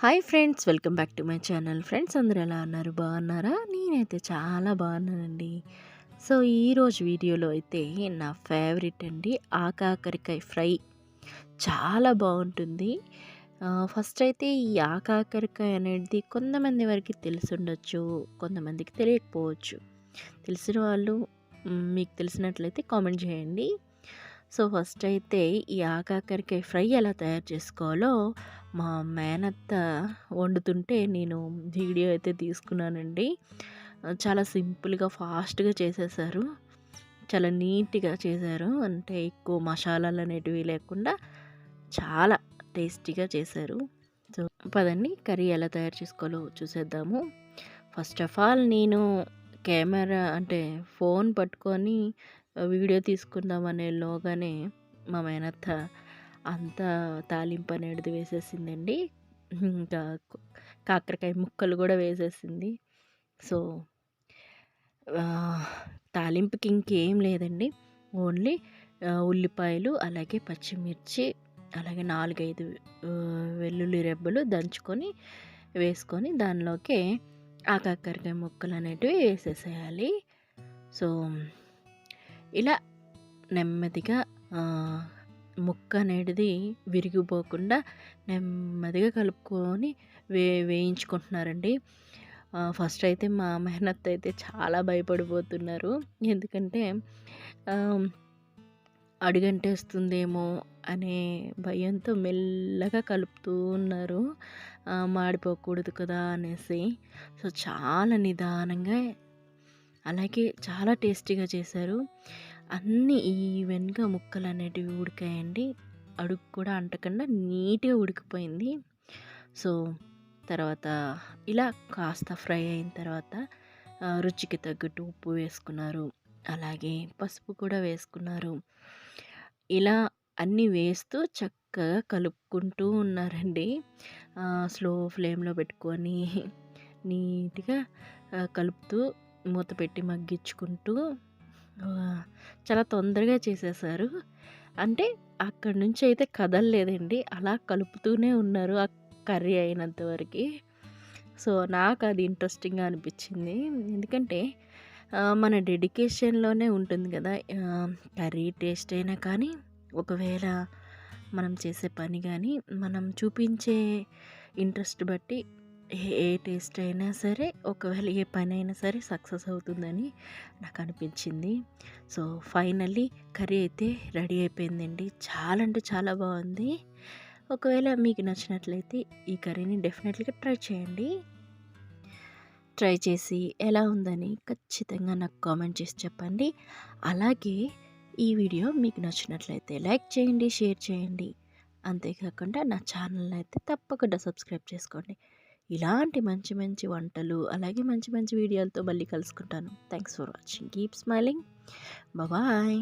Hi friends, welcome back to my channel. Friends అందరూ ఎలా ఉన్నారు? బాగున్నారా? నేనైతే చాలా బాగున్నానండి. సో ఈరోజు వీడియోలో అయితే నా ఫేవరెట్ అండి ఆకాకరకాయ ఫ్రై. చాలా బాగుంటుంది. ఫస్ట్ అయితే ఈ ఆకాకరకాయ అనేది కొంతమంది వరకు తెలిసుండొచ్చు, కొంతమందికి తెలియకపోవచ్చు. తెలిసిన వాళ్ళు మీకు తెలిసినట్లయితే కామెంట్ చేయండి. సో ఫస్ట్ అయితే ఈ ఆకాకరకాయ ఫ్రై ఎలా తయారు చేసుకోవాలో మా మేనత్త వండుతుంటే నేను వీడియో అయితే తీసుకున్నానండి. చాలా సింపుల్గా ఫాస్ట్గా చేసేసారు. చాలా నీట్గా చేశారు. అంటే ఎక్కువ మసాలాలు అనేటివి లేకుండా చాలా టేస్టీగా చేశారు. సో పదండి కర్రీ ఎలా తయారు చేసుకోవాలో చూసేద్దాము. ఫస్ట్ ఆఫ్ ఆల్ నేను కెమెరా అంటే ఫోన్ పట్టుకొని వీడియో తీసుకుందామనేలోగానే మా మేనత్త అంతా తాలింపు అనేది వేసేసిందండి. ఇంకా కాకరకాయ ముక్కలు కూడా వేసేసింది. సో తాలింపుకి ఇంకేం లేదండి. ఓన్లీ ఉల్లిపాయలు, అలాగే పచ్చిమిర్చి, అలాగే 4, 5 వెల్లుల్లి రెబ్బలు దంచుకొని వేసుకొని దానిలోకి ఆ కాకరకాయ ముక్కలు అనేటివి వేసేసేయాలి. సో ఇలా నెమ్మదిగా ముక్క అనేది విరిగిపోకుండా నెమ్మదిగా కలుపుకొని వేయించుకుంటున్నారండి. ఫస్ట్ అయితే మా మేనత్త అయితే చాలా భయపడిపోతున్నారు. ఎందుకంటే అడుగంటేస్తుందేమో అనే భయంతో మెల్లగా కలుపుతూ ఉన్నారు. మాడిపోకూడదు కదా అనేసి. సో చాలా నిదానంగా, అలాగే చాలా టేస్టీగా చేశారు. అన్నీ ఈవెన్గా ముక్కలు అనేటివి ఉడికాయండి. అడుగు కూడా అంటకుండా నీట్గా ఉడికిపోయింది. సో తర్వాత ఇలా కాస్త ఫ్రై అయిన తర్వాత రుచికి తగ్గట్టు ఉప్పు వేసుకున్నారు, అలాగే పసుపు కూడా వేసుకున్నారు. ఇలా అన్నీ వేస్తూ చక్కగా కలుపుకుంటూ ఉన్నారండి. స్లో ఫ్లేమ్లో పెట్టుకొని నీట్గా కలుపుతూ మూత పెట్టి మగ్గించుకుంటూ చాలా తొందరగా చేసేసారు. అంటే అక్కడి నుంచి అయితే కదలలేదండి. అలా కలుపుతూనే ఉన్నారు ఆ కర్రీ అయినంత వరకు. సో నాకు అది ఇంట్రెస్టింగ్గా అనిపించింది. ఎందుకంటే మన డెడికేషన్లోనే ఉంటుంది కదా కర్రీ టేస్ట్ అయినా కానీ, ఒకవేళ మనం చేసే పని కానీ, మనం చూపించే ఇంట్రెస్ట్ బట్టి ఏ టేస్ట్ అయినా సరే, ఒకవేళ ఏ పని అయినా సరే సక్సెస్ అవుతుందని నాకు అనిపించింది. సో ఫైనల్లీ కర్రీ అయితే రెడీ అయిపోయిందండి. చాలా అంటే చాలా బాగుంది. ఒకవేళ మీకు నచ్చినట్లయితే ఈ కర్రీని డెఫినెట్లీగా ట్రై చేయండి. ట్రై చేసి ఎలా ఉందని ఖచ్చితంగా నాకు కామెంట్ చేసి చెప్పండి. అలాగే ఈ వీడియో మీకు నచ్చినట్లయితే లైక్ చేయండి, షేర్ చేయండి. అంతేకాకుండా నా ఛానల్ని అయితే తప్పకుండా సబ్స్క్రైబ్ చేసుకోండి. ఇలాంటి మంచి మంచి వంటలు, అలాగే మంచి మంచి వీడియోలతో మళ్ళీ కలుసుకుంటాను. Thanks for watching. Keep smiling. Bye.